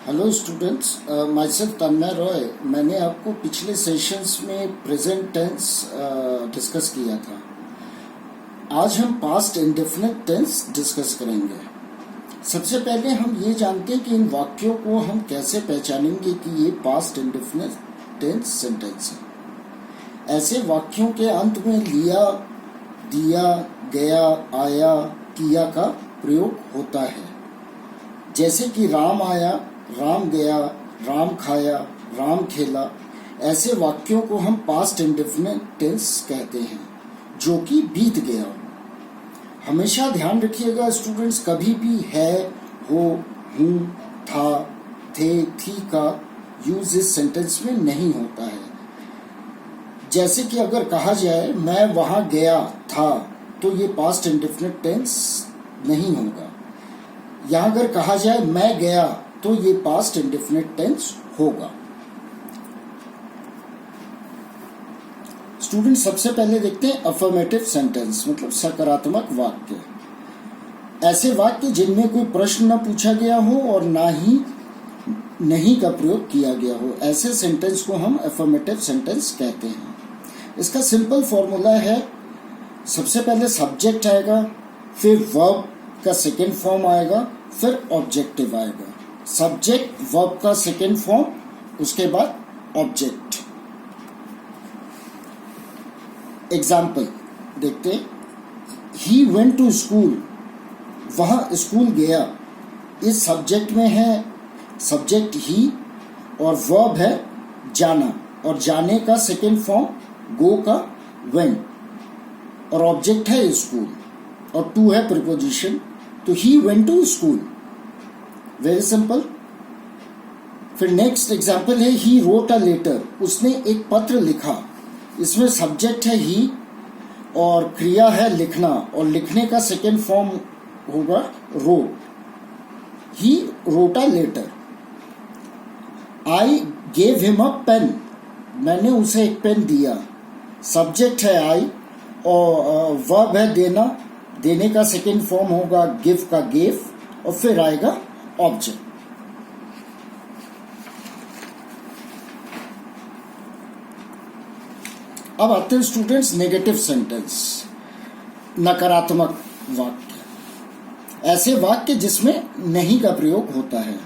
Hello students, my self तन्मय रॉय। मैंने आपको पिछले सेशंस में प्रेजेंट टेंस डिस्कस किया था। आज हम पास्ट इंडेफिनिट टेंस डिस्कस करेंगे। सबसे पहले हम ये जानते हैं कि इन वाक्यों को हम कैसे पहचानेंगे कि ये पास्ट इंडेफिनिट टेंस सेंटेंस है। ऐसे वाक्यों के अंत में लिया, दिया, गया, आया, किया का प्रयोग होता है। जैसे कि राम आया, राम गया, राम खाया, राम खेला। ऐसे वाक्यों को हम पास्ट इंडेफिनिट टेंस कहते हैं जो कि बीत गया हो। हमेशा ध्यान रखिएगा स्टूडेंट्स, कभी भी है, हो, हूँ, था, थे, थी का यूज इस सेंटेंस में नहीं होता है। जैसे कि अगर कहा जाए मैं वहां गया था, तो ये पास्ट इंडेफिनिट टेंस नहीं होगा। यहां अगर कहा जाए मैं गया, तो ये पास्ट इंडेफिनिट टेंस होगा। स्टूडेंट, सबसे पहले देखते हैं अफर्मेटिव सेंटेंस मतलब सकारात्मक वाक्य। ऐसे वाक्य जिनमें कोई प्रश्न न पूछा गया हो और ना ही नहीं का प्रयोग किया गया हो, ऐसे सेंटेंस को हम अफर्मेटिव सेंटेंस कहते हैं। इसका सिंपल फॉर्मूला है, सबसे पहले सब्जेक्ट आएगा, फिर वर्ब का सेकेंड फॉर्म आएगा, फिर ऑब्जेक्टिव आएगा। सब्जेक्ट, वर्ब का सेकेंड फॉर्म, उसके बाद ऑब्जेक्ट। एग्जाम्पल देखते हैं। ही वेंट टू स्कूल, वह स्कूल गया। इस सब्जेक्ट में है सब्जेक्ट ही और वर्ब है जाना, और जाने का सेकेंड फॉर्म गो का वेंट, और ऑब्जेक्ट है स्कूल और टू है प्रीपोजिशन। तो he went to school, very simple. फिर नेक्स्ट एग्जाम्पल है ही रोट अ लेटर, उसने एक पत्र लिखा। इसमें सब्जेक्ट है ही और क्रिया है लिखना, और लिखने का सेकेंड फॉर्म होगा wrote. He wrote a letter. I gave him a pen, मैंने उसे एक पेन दिया। सब्जेक्ट है आई और वर्ब है देना, देने का सेकेंड फॉर्म होगा गिव का गेव, और फिर आएगा ऑब्जेक्ट। अब आते हैं स्टूडेंट्स नेगेटिव सेंटेंस, नकारात्मक वाक्य। ऐसे वाक्य जिसमें नहीं का प्रयोग होता है।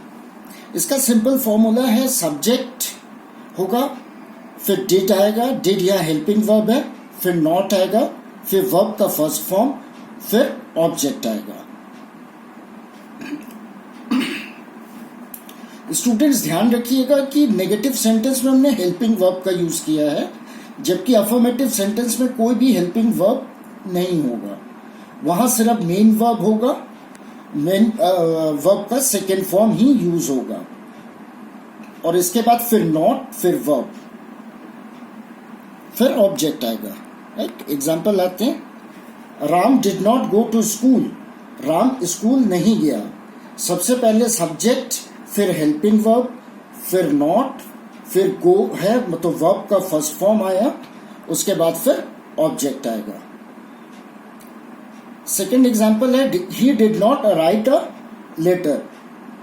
इसका सिंपल फॉर्मूला है, सब्जेक्ट होगा, फिर डिड आएगा, डिड या हेल्पिंग वर्ब है, फिर नॉट आएगा, फिर वर्ब का फर्स्ट फॉर्म, फिर ऑब्जेक्ट आएगा। स्टूडेंट्स ध्यान रखिएगा कि नेगेटिव सेंटेंस में हमने हेल्पिंग वर्ब का यूज किया है, जबकि अफर्मेटिव सेंटेंस में कोई भी हेल्पिंग वर्ब नहीं होगा। वहां सिर्फ मेन वर्ब होगा, मेन वर्ब का सेकेंड फॉर्म ही यूज होगा, और इसके बाद फिर नॉट, फिर वर्ब, फिर ऑब्जेक्ट आएगा। राइट, एग्जाम्पल आते हैं। Ram did not go to school, Ram school नहीं गया। सबसे पहले सब्जेक्ट, फिर हेल्पिंग वर्ब, फिर नॉट, फिर गो है मतलब वर्ब का फर्स्ट फॉर्म आया, उसके बाद फिर ऑब्जेक्ट आएगा। सेकेंड एग्जाम्पल है, he did not write a letter,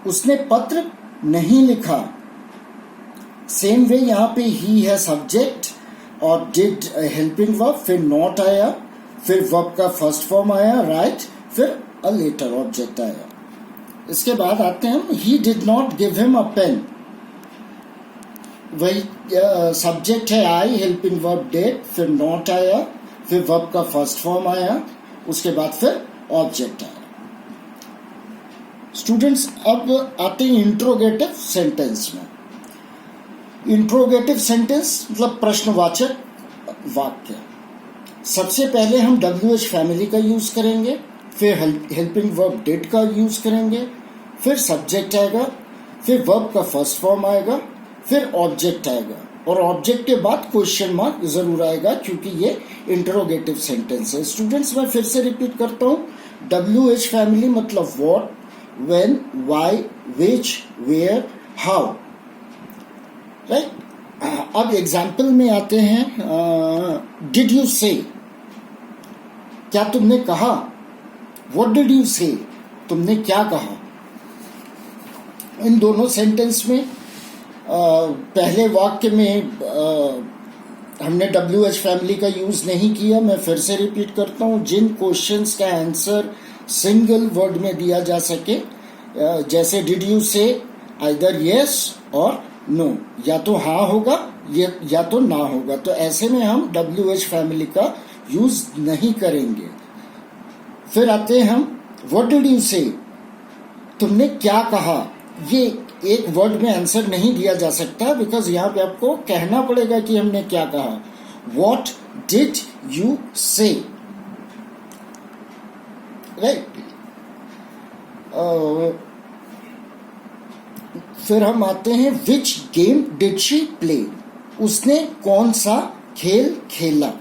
उसने पत्र नहीं लिखा। सेम वे यहां पे ही है सब्जेक्ट और डिड हेल्पिंग वर्ब, फिर नॉट आया, फिर वर्ब का फर्स्ट फॉर्म आया राइट, फिर अ लेटर ऑब्जेक्ट आया। इसके बाद आते हैं, he did not give him a pen. वही सब्जेक्ट है आई, हेल्पिंग वर्ब डिड, फिर नॉट आया, फिर वर्ब का फर्स्ट फॉर्म आया, उसके बाद फिर ऑब्जेक्ट आया। स्टूडेंट्स, अब आते हैं इंट्रोगेटिव सेंटेंस में। इंट्रोगेटिव सेंटेंस मतलब प्रश्नवाचक वाक्य। सबसे पहले हम WH फैमिली का यूज करेंगे, फिर हेल्पिंग वर्ब डिड का यूज करेंगे, फिर सब्जेक्ट आएगा, फिर वर्ब का फर्स्ट फॉर्म आएगा, फिर ऑब्जेक्ट आएगा, और ऑब्जेक्ट के बाद क्वेश्चन मार्क जरूर आएगा क्योंकि ये इंटरोगेटिव सेंटेंस है। स्टूडेंट्स, मैं फिर से रिपीट करता हूँ। WH फैमिली मतलब what, when, why, which, where, how. Right. अब एग्जाम्पल में आते हैं। डिड यू से, क्या तुमने कहा। व्हाट डिड यू से, तुमने क्या कहा। इन दोनों सेंटेंस में पहले वाक्य में हमने WH फैमिली का यूज नहीं किया। मैं फिर से रिपीट करता हूँ, जिन क्वेश्चंस का आंसर सिंगल वर्ड में दिया जा सके, जैसे डिड यू से, आइदर यस और नो, या तो हाँ होगा या तो ना होगा, तो ऐसे में हम WH फैमिली का यूज नहीं करेंगे। फिर आते हैं हम व्हाट डिड यू से, तुमने क्या कहा। ये एक वर्ड में आंसर नहीं दिया जा सकता, बिकॉज यहाँ पे आपको कहना पड़ेगा कि हमने क्या कहा। What did you say, right. फिर हम आते हैं which game did she play, उसने कौन सा खेल खेला।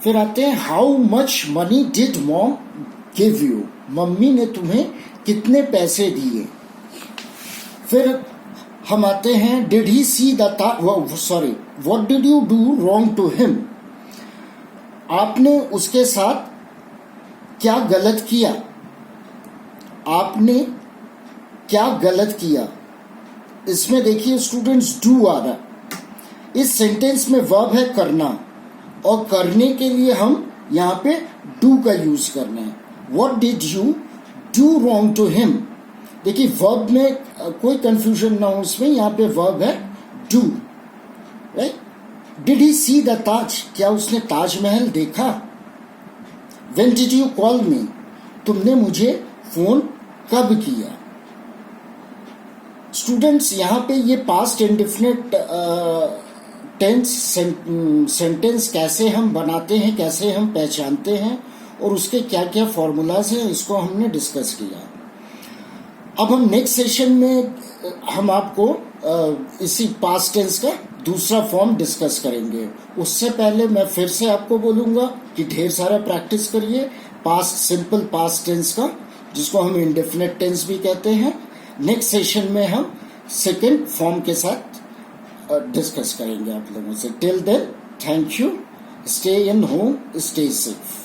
फिर आते हैं how much money did mom give you, mummy ने तुम्हें कितने पैसे दिए। फिर हम आते हैं did he see the sorry what did you do wrong to him, आपने उसके साथ क्या गलत किया, आपने क्या गलत किया। इसमें देखिए स्टूडेंट्स डू आ रहा, इस सेंटेंस में वर्ब है करना, और करने के लिए हम यहाँ पे डू का यूज करना है। What did you do wrong to him, देखिए वर्ब में कोई कंफ्यूजन ना हो, उसमें यहाँ पे वर्ब है do, right. Did he see the Taj, क्या उसने ताजमहल देखा। When did you call me, तुमने मुझे फोन कब किया। स्टूडेंट्स यहाँ पे ये पास्ट इंडेफिनिट टेंस सेंटेंस कैसे हम बनाते हैं, कैसे हम पहचानते हैं, और उसके क्या क्या फॉर्मूलाज हैं, इसको हमने डिस्कस किया। अब हम नेक्स्ट सेशन में हम आपको इसी पास्ट टेंस का दूसरा फॉर्म डिस्कस करेंगे। उससे पहले मैं फिर से आपको बोलूँगा कि ढेर सारा प्रैक्टिस करिए पास्ट सिंपल पास्ट टेंस का, जिसको हम इंडेफिनिट टेंस भी कहते हैं। नेक्स्ट सेशन में हम सेकेंड फॉर्म के साथ डिस्कस करेंगे आप लोगों से। Till then, thank you, stay in home, stay safe.